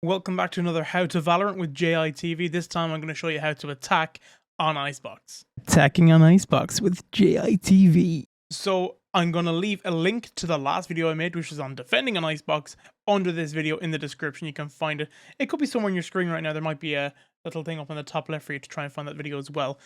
Welcome back to another How to Valorant with JITV. This time I'm going to show you how to attack on Icebox. Attacking on Icebox with JITV. So I'm going to leave a link to the last video I made, which is on defending on Icebox, under this video in the description. You can find it. It could be somewhere on your screen right now. There might be a little thing up in the top left for you to try and find that video as well.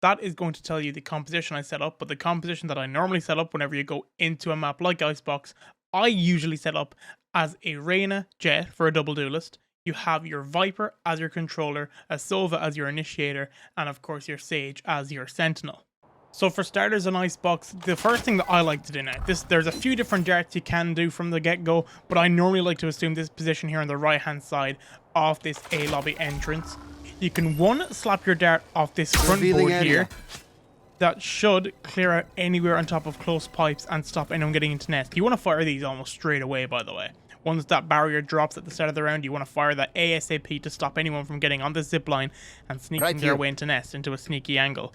That is going to tell you the composition I set up, but the composition that I normally set up whenever you go into a map like Icebox, I usually set up as a Reyna Jett for a double duelist. You have your Viper as your controller, a Sova as your initiator, and of course your Sage as your sentinel. So for starters on Icebox, the first thing that I like to do now, there's a few different darts you can do from the get-go, but I normally like to assume this position here on the right-hand side of this A lobby entrance. You can slap your dart off this front board here. That should clear out anywhere on top of close pipes and stop anyone getting into nest. You want to fire these almost straight away, by the way. Once that barrier drops at the start of the round, you want to fire that ASAP to stop anyone from getting on the zip line and sneaking their way into nest, into a sneaky angle.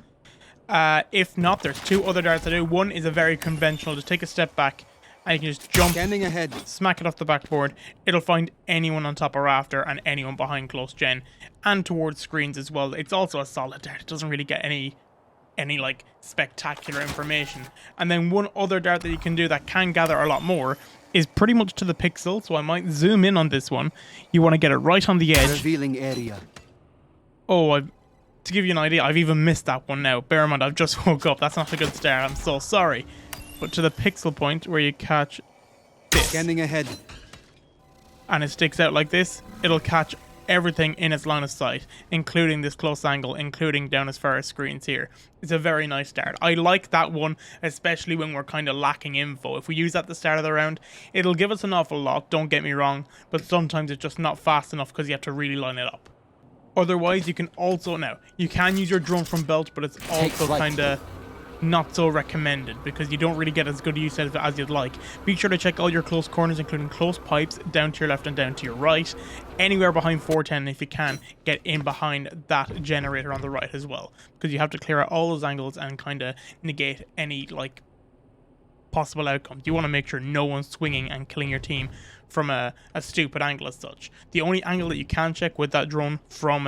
If not, there's two other darts to do. One is a very conventional, just take a step back and you can just jump, smack it off the backboard. It'll find anyone on top of rafter and anyone behind close gen and towards screens as well. It's also a solid dart. It doesn't really get any like spectacular information. And then one other dart that you can do that can gather a lot more is pretty much to the pixel, so I might zoom in on this one. You want to get it right on the edge. Revealing area. Oh, to give you an idea, I've even missed that one now. Bear in mind, I've just woke up. That's not a good start. I'm so sorry. But to the pixel point where you catch this. Scanning ahead. And it sticks out like this. It'll catch everything in its line of sight, including this close angle, including down as far as screens here. It's a very nice start. I like that one, especially when we're kind of lacking info. If we use that at the start of the round, it'll give us an awful lot, don't get me wrong, but sometimes it's just not fast enough because you have to really line it up. Otherwise, you can also, you can use your drone from belt, but it's also kind of not so recommended because you don't really get as good use out of it as you'd like. Be sure to check all your close corners, including close pipes, down to your left and down to your right. Anywhere behind 410, if you can, get in behind that generator on the right as well, because you have to clear out all those angles and kind of negate any like possible outcomes. You want to make sure no one's swinging and killing your team from a stupid angle as such. The only angle that you can check with that drone from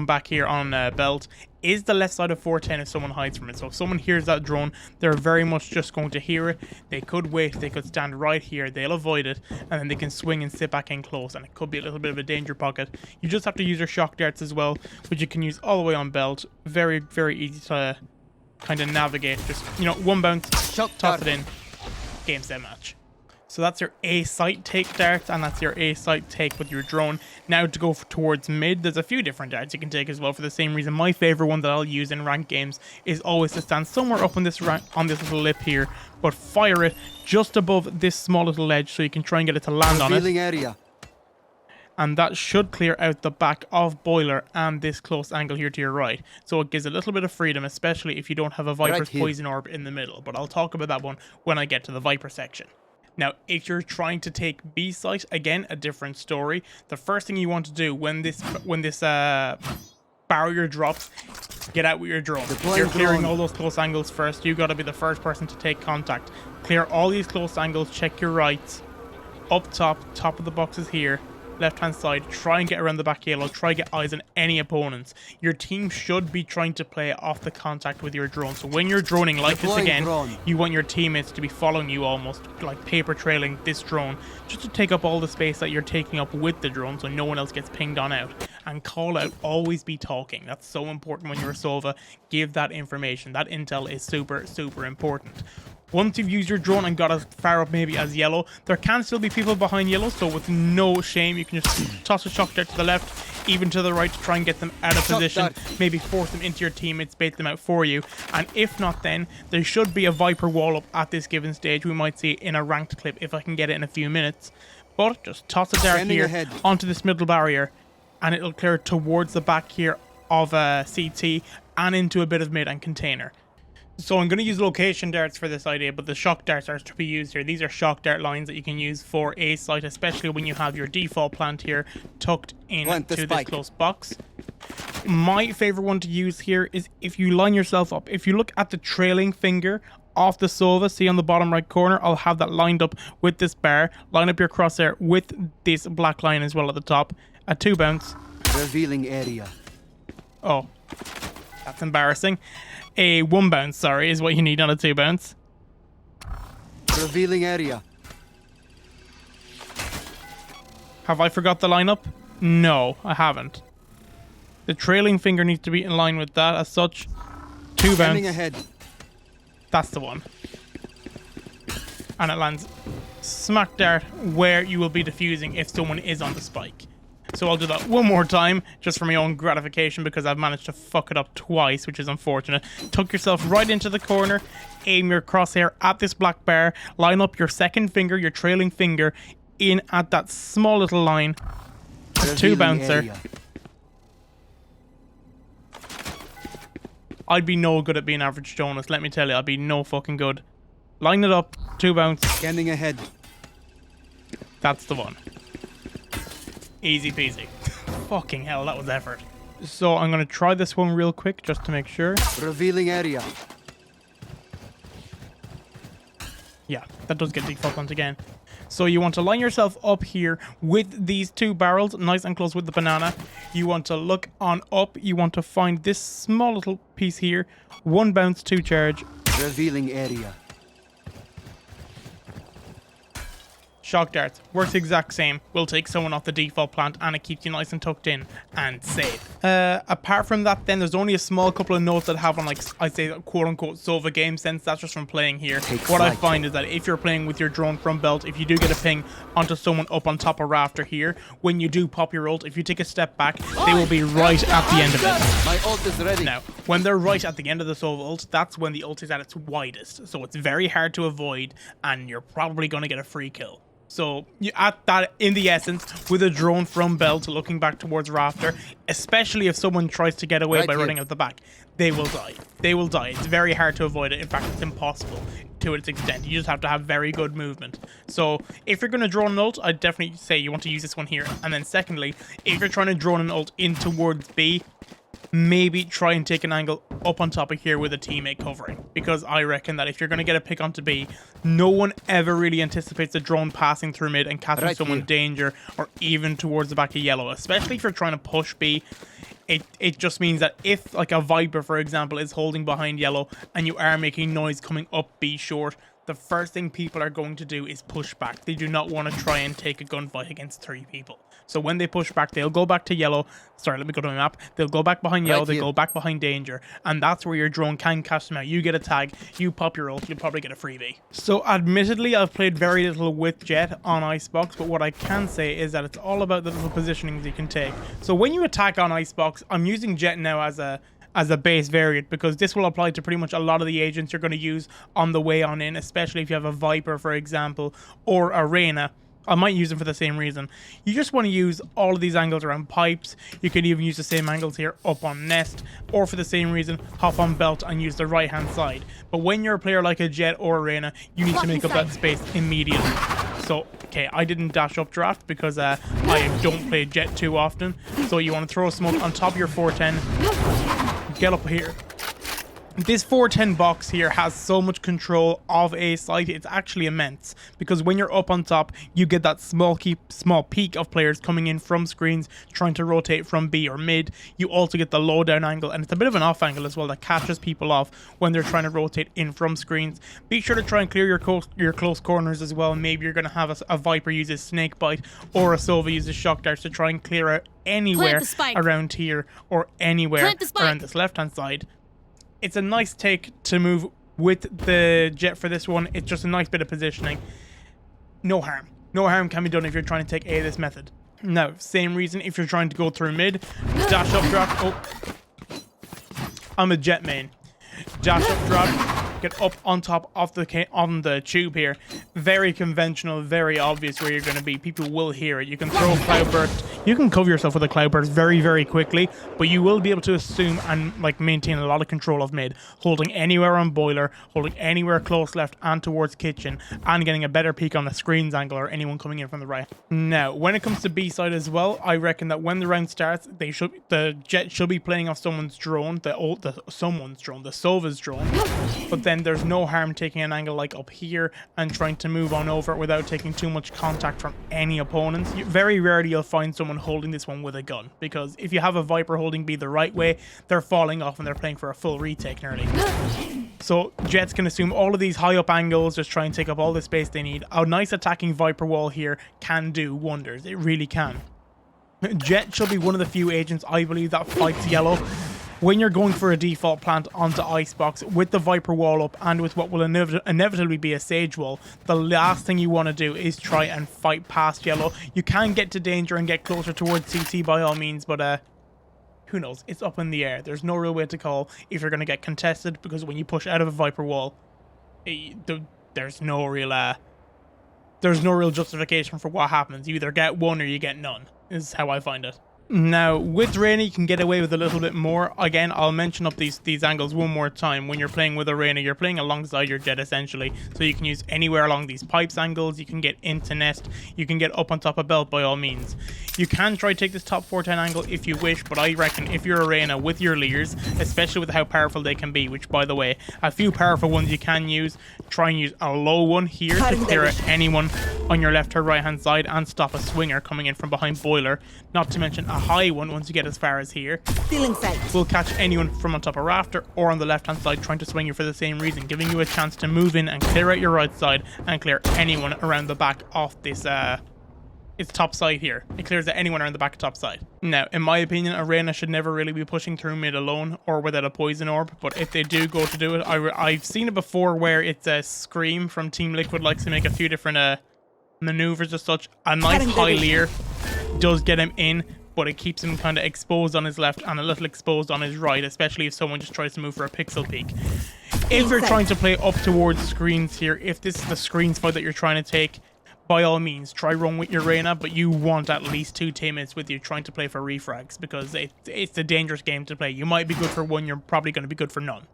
back here on belt is the left side of 410 if someone hides from it. So if someone hears that drone, they're very much just going to hear it. They could wait, they could stand right here, they'll avoid it, and then they can swing and sit back in close, and it could be a little bit of a danger pocket. You just have to use your shock darts as well, which you can use all the way on belt. Very, very easy to kind of navigate. Just, one bounce, toss it in, game set match. So that's your A site take dart, and that's your A site take with your drone. Now to go towards mid, there's a few different darts you can take as well for the same reason. My favorite one that I'll use in ranked games is always to stand somewhere up on this little lip here, but fire it just above this small little ledge so you can try and get it to land on it. Area. And that should clear out the back of boiler and this close angle here to your right. So it gives a little bit of freedom, especially if you don't have a Viper's poison orb in the middle. But I'll talk about that one when I get to the Viper section. Now, if you're trying to take B site, again, a different story. The first thing you want to do when this barrier drops, get out with your drone. You're clearing all those close angles first. You got to be the first person to take contact. Clear all these close angles. Check your rights. Up top of the boxes here. Left hand side, try and get around the back yellow, try and get eyes on any opponents. Your team should be trying to play off the contact with your drone. So when you're droning like this again, you want your teammates to be following you, almost like paper trailing this drone, just to take up all the space that you're taking up with the drone so no one else gets pinged on out. And call out, always be talking. That's so important when you're a Sova. Give that information. That intel is super, super important. Once you've used your drone and got as far up maybe as yellow, there can still be people behind yellow, so with no shame you can just toss a shock dart to the left, even to the right, to try and get them out of position, maybe force them into your teammates, bait them out for you. And if not, then there should be a Viper wall up at this given stage. We might see it in a ranked clip if I can get it in a few minutes. But just toss a dart here onto this middle barrier and it'll clear towards the back here of CT and into a bit of mid and container. So I'm going to use location darts for this idea, but the shock darts are to be used here. These are shock dart lines that you can use for A site, especially when you have your default plant here tucked into this close box. My favorite one to use here is if you line yourself up. If you look at the trailing finger off the Sova. See on the bottom right corner, I'll have that lined up with this bar. Line up your crosshair with this black line as well at the top. A 2 bounce. Revealing area. Oh, that's embarrassing. A 1 bounce, sorry, is what you need on a 2 bounce. Revealing area. Have I forgot the lineup? No, I haven't. The trailing finger needs to be in line with that as such. 2 bounce. Ahead. That's the one. And it lands smack dart where you will be defusing if someone is on the spike. So I'll do that one more time, just for my own gratification, because I've managed to fuck it up twice, which is unfortunate. Tuck yourself right into the corner, aim your crosshair at this black bar, line up your second finger, your trailing finger, in at that small little line. 2 bouncer. Area. I'd be no good at being average Jonas, let me tell you. I'd be no fucking good. Line it up, 2 bounce. Scanning ahead. That's the one. Easy peasy. Fucking hell, that was effort. So I'm going to try this one real quick just to make sure. Revealing area. Yeah, that does get default once again. So you want to line yourself up here with these 2 barrels, nice and close with the banana. You want to look on up. You want to find this small little piece here. 1 bounce, 2 charge. Revealing area. Shock darts. Works exact same. Will take someone off the default plant and it keeps you nice and tucked in and safe. Apart from that then, there's only a small couple of notes that have on, like, I'd say quote unquote Sova game sense. That's just from playing here. What I find is that if you're playing with your drone from belt, if you do get a ping onto someone up on top of rafter here, when you do pop your ult, if you take a step back, they will be right at the end of it. My ult is ready. Now, when they're right at the end of the Sova ult, that's when the ult is at its widest. So it's very hard to avoid and you're probably going to get a free kill. So you at that, in the essence, with a drone from belt looking back towards rafter, especially if someone tries to get away by running out the back, they will die. They will die. It's very hard to avoid it. In fact, it's impossible to its extent. You just have to have very good movement. So if you're going to drone an ult, I'd definitely say you want to use this one here. And then secondly, if you're trying to drone an ult in towards B, maybe try and take an angle up on top of here with a teammate covering, because I reckon that if you're going to get a pick onto B, no one ever really anticipates a drone passing through mid and catching someone in danger or even towards the back of yellow, especially if you're trying to push B. It just means that if, like, a Viper, for example, is holding behind yellow and you are making noise coming up B short, the first thing people are going to do is push back. They do not want to try and take a gunfight against 3 people. So when they push back, they'll go back to yellow. Sorry, let me go to my map. They'll go back behind yellow. They go back behind danger. And that's where your drone can catch them out. You get a tag. You pop your ult. You'll probably get a freebie. So admittedly, I've played very little with Jett on Icebox. But what I can say is that it's all about the little positionings you can take. So when you attack on Icebox, I'm using Jett now as a base variant, because this will apply to pretty much a lot of the agents you're going to use on the way on in, especially if you have a Viper, for example, or a Reyna. I might use them for the same reason. You just want to use all of these angles around pipes. You can even use the same angles here up on nest, or for the same reason, hop on belt and use the right hand side. But when you're a player like a Jett or a Reyna, you need to make up that space immediately. So, okay, I didn't dash up draft because I don't play Jett too often. So you want to throw a smoke on top of your 410. Get up here. This 410 box here has so much control of a site, it's actually immense, because when you're up on top, you get that small peak of players coming in from screens, trying to rotate from B or mid. You also get the low down angle, and it's a bit of an off angle as well that catches people off when they're trying to rotate in from screens. Be sure to try and clear your close corners as well. Maybe you're going to have a Viper uses snake bite, or a Sova uses shock darts to try and clear out anywhere around here, or anywhere around this left hand side. It's a nice take to move with the Jett for this one. It's just a nice bit of positioning. No harm. No harm can be done if you're trying to take this method. Now, same reason if you're trying to go through mid. Dash up, drop. Oh. I'm a Jett main. Dash up, drop. Get up on top of the tube here. Very conventional, very obvious where you're going to be. People will hear it. You can throw a cloud burst. You can cover yourself with a cloud burst very, very quickly, but you will be able to assume and maintain a lot of control of mid, holding anywhere on boiler, holding anywhere close left and towards kitchen, and getting a better peek on the screens angle or anyone coming in from the right. Now, when it comes to B side as well, I reckon that when the round starts, the Jett should be playing off someone's drone, the Sova's drone, but then Again, there's no harm taking an angle like up here and trying to move on over without taking too much contact from any opponents. Very rarely you'll find someone holding this one with a gun, because if you have a Viper holding B the right way, they're falling off and they're playing for a full retake nearly. So Jetts can assume all of these high up angles, just try and take up all the space they need. A nice attacking Viper wall here can do wonders. It really can. Jett should be one of the few agents, I believe, that fights yellow. When you're going for a default plant onto Icebox with the Viper wall up and with what will inevitably be a Sage wall, the last thing you want to do is try and fight past yellow. You can get to danger and get closer towards CT by all means, but who knows? It's up in the air. There's no real way to call if you're going to get contested, because when you push out of a Viper wall, there's no real justification for what happens. You either get one or you get none, is how I find it. Now, with Reyna, you can get away with a little bit more. Again, I'll mention up these angles one more time. When you're playing with a Reyna, you're playing alongside your Jett, essentially. So you can use anywhere along these pipes angles. You can get into nest. You can get up on top of belt by all means. You can try to take this top 410 angle if you wish, but I reckon if you're a Reyna with your Leers, especially with how powerful they can be, which, by the way, a few powerful ones you can use, try and use a low one here to clear out anyone on your left or right hand side and stop a swinger coming in from behind boiler. Not to mention a high one once you get as far as here. Will catch anyone from on top of rafter or on the left hand side trying to swing you for the same reason, giving you a chance to move in and clear out your right side and clear anyone around the back off this its top side here. It clears out anyone around the back top side. Now, in my opinion, a Reyna should never really be pushing through mid alone or without a poison orb, but if they do go to do it, I've seen it before where it's a Scream from Team Liquid likes to make a few different maneuvers as such. A nice high Leer does get him in, but it keeps him kind of exposed on his left and a little exposed on his right, especially if someone just tries to move for a pixel peek. If you're trying to play up towards screens here, if this is the screens fight that you're trying to take, by all means, try run with your Reyna, but you want at least 2 teammates with you trying to play for refrags, because it's a dangerous game to play. You might be good for one, you're probably going to be good for none.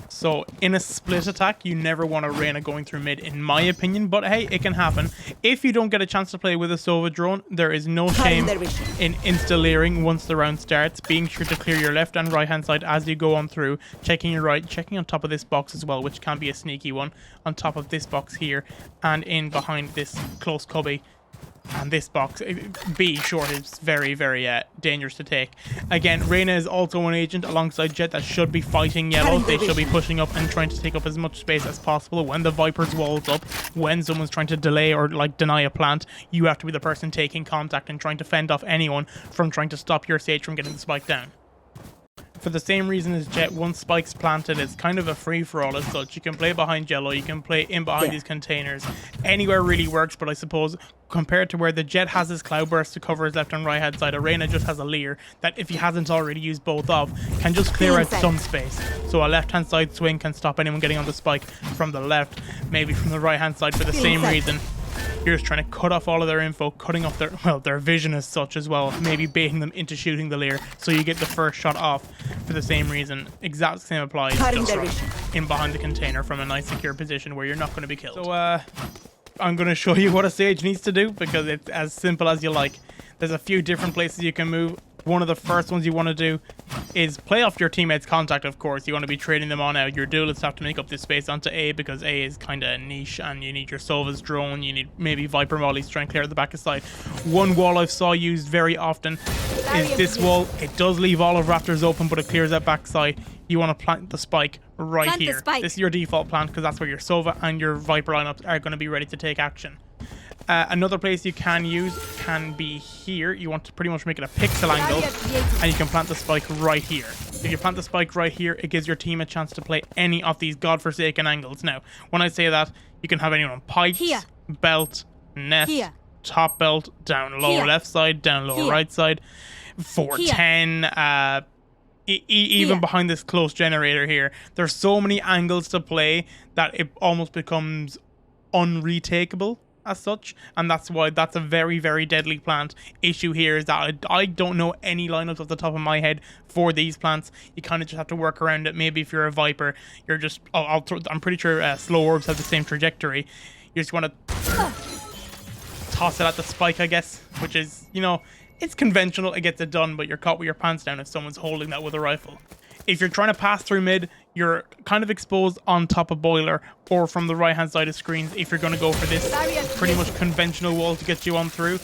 So in a split attack, you never want a Reyna going through mid, in my opinion, but hey, it can happen. If you don't get a chance to play with a Sova drone, there is no shame in insta-leering once the round starts, being sure to clear your left and right hand side as you go on through, checking your right, checking on top of this box as well, which can be a sneaky one, on top of this box here, and in behind this close cubby. And this box, B short, is very, very dangerous to take. Again, Reyna is also an agent alongside Jett that should be fighting yellow. They should be pushing up and trying to take up as much space as possible. When the Viper's wall's up, when someone's trying to delay or like deny a plant, you have to be the person taking contact and trying to fend off anyone from trying to stop your Sage from getting the spike down. For the same reason as Jett, once spike's planted, it's kind of a free-for-all as such. You can play behind yellow, you can play in behind these containers. Anywhere really works, but I suppose compared to where the Jett has his cloudburst to cover his left and right hand side, a Reyna just has a Leer that, if he hasn't already used both of, can just clear out some space. So a left hand side swing can stop anyone getting on the spike from the left, maybe from the right hand side for the same reason. You're just trying to cut off all of their info, cutting off their vision as such as well, maybe baiting them into shooting the Leer so you get the first shot off for the same reason. Exact same applies, just right in behind the container from a nice secure position where you're not going to be killed. So I'm going to show you what a Sage needs to do, because it's as simple as you like. There's a few different places you can move. One of the first ones you want to do is play off your teammates' contact, of course. You want to be trading them on out. Your duelists have to make up this space onto A, because A is kind of niche, and you need your Sova's drone. You need maybe Viper mollies to try and clear the back side. One wall I've saw used very often is this wall. It does leave all of Raptors open, but it clears that back side. You want to plant the spike right here. This is your default plant, because that's where your Sova and your Viper lineups are going to be ready to take action. Another place you can use can be here. You want to pretty much make it a pixel angle, and you can plant the spike right here. If you plant the spike right here, it gives your team a chance to play any of these godforsaken angles. Now, when I say that, you can have anyone on pipes, belt, nest, top belt, down lower left side, down lower right side, 410, even behind this close generator here. There's so many angles to play that it almost becomes unretakeable as such, and that's why that's a very, very deadly plant. Issue here is that I don't know any lineups off the top of my head for these plants. You kind of just have to work around it. Maybe if you're a Viper, you're just I'm pretty sure slow orbs have the same trajectory. You just want to toss it at the spike, I guess, which is, you know, it's conventional, it gets it done, but you're caught with your pants down if someone's holding that with a rifle. If you're trying to pass through mid, you're kind of exposed on top of boiler or from the right hand side of screens if you're going to go for this pretty much conventional wall to get you on through.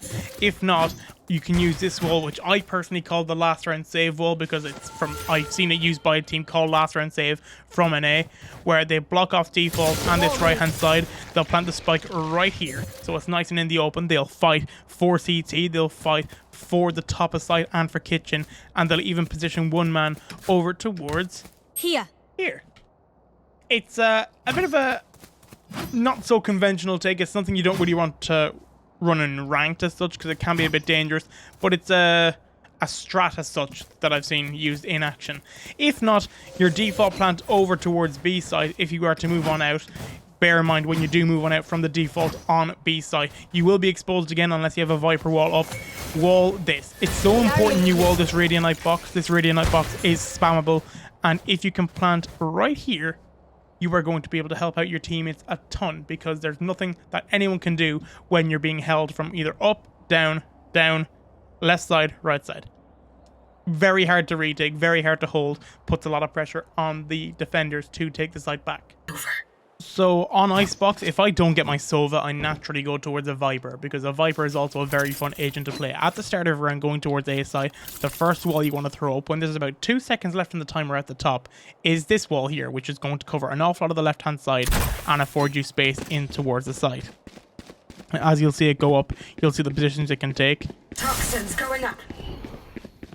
If not, you can use this wall, which I personally call the last round save wall, because it's from, I've seen it used by a team called last round save from NA, where they block off default and this right hand side. They'll plant the spike right here, so it's nice and in the open. They'll fight for CT, they'll fight for the top of site and for kitchen, and they'll even position one man over towards here. It's a bit of a not so conventional take. It's something you don't really want to run in ranked as such, because it can be a bit dangerous, but it's a strat as such that I've seen used in action. If not, your default plant over towards B side. If you are to move on out, bear in mind when you do move on out from the default on B side, you will be exposed again unless you have a Viper wall up. Wall this. It's so important you wall this Radiant box. This Radiant box is spammable, and if you can plant right here, you are going to be able to help out your teammates a ton, because there's nothing that anyone can do when you're being held from either up, down, left side, right side. Very hard to retake, very hard to hold, puts a lot of pressure on the defenders to take the site back. So on Icebox, if I don't get my Sova, I naturally go towards a Viper, because a Viper is also a very fun agent to play. At the start of a round going towards A side, the first wall you want to throw up when there's about 2 seconds left in the timer at the top is this wall here, which is going to cover an awful lot of the left hand side and afford you space in towards the site. As you'll see it go up, you'll see the positions it can take. Toxins going up.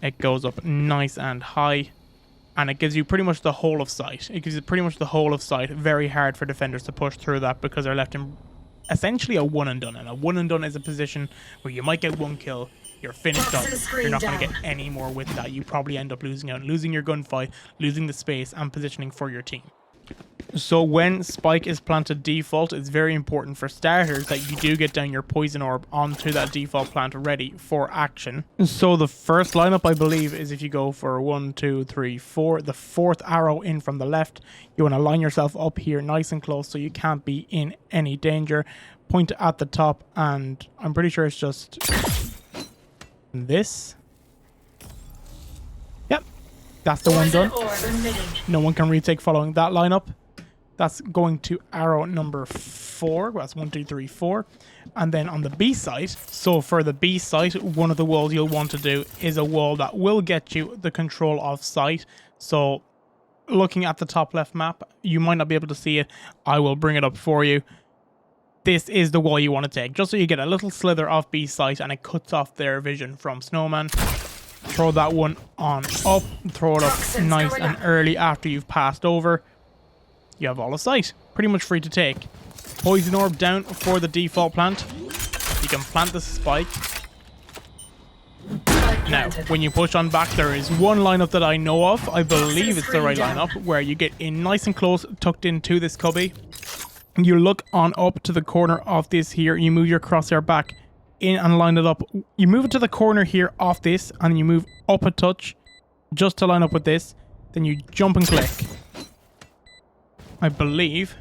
It goes up nice and high, and it gives you pretty much the whole of site. It gives you pretty much the whole of site. Very hard for defenders to push through that, because they're left in essentially a one and done. And a one and done is a position where you might get one kill, you're finished up, you're not going to get any more with that. You probably end up losing out, losing your gunfight, losing the space, and positioning for your team. So when spike is planted default, it's very important for starters that you do get down your poison orb onto that default plant ready for action. So the first lineup, I believe, is if you go for 1, 2, 3, 4, the fourth arrow in from the left, you want to line yourself up here nice and close so you can't be in any danger. Point at the top, and I'm pretty sure it's just this. Yep, that's the one done. No one can retake following that lineup. That's going to arrow number 4. That's 1, 2, 3, 4. And then on the B side, so for the B site, one of the walls you'll want to do is a wall that will get you the control of site. So looking at the top left map, you might not be able to see it. I will bring it up for you. This is the wall you want to take, just so you get a little slither off B site and it cuts off their vision from Snowman. Throw that one on up, throw it up nice and early after you've passed over. You have all of sight, pretty much free to take. Poison orb down for the default plant. You can plant the spike. Now, when you push on back, there is one lineup that I know of. I believe it's the right lineup, where you get in nice and close, tucked into this cubby. You look on up to the corner of this here. You move your crosshair back in and line it up. You move it to the corner here off this, and you move up a touch just to line up with this. Then you jump and click. I believe.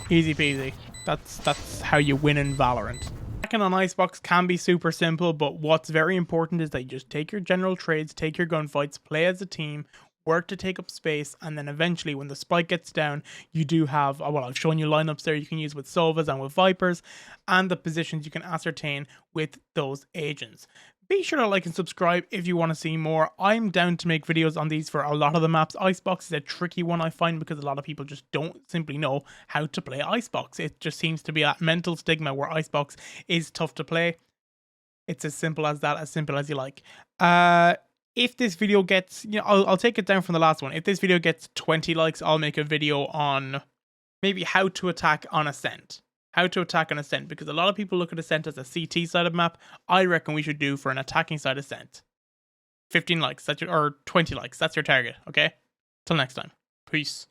Easy peasy. That's how you win in Valorant. Hacking on Icebox can be super simple, but what's very important is that you just take your general trades, take your gunfights, play as a team, work to take up space, and then eventually when the spike gets down, you do have, well, I've shown you lineups there you can use with Sovas and with Vipers, and the positions you can ascertain with those agents. Be sure to like and subscribe if you want to see more. I'm down to make videos on these for a lot of the maps. Icebox is a tricky one, I find, because a lot of people just don't simply know how to play Icebox. It just seems to be that mental stigma where Icebox is tough to play. It's as simple as that, as simple as you like. If this video gets, I'll take it down from the last one. If this video gets 20 likes, I'll make a video on maybe how to attack on Ascent. How to attack an Ascent, because a lot of people look at Ascent as a CT side of map. I reckon we should do for an attacking side Ascent. 15 likes, or 20 likes, that's your target, okay? Till next time. Peace.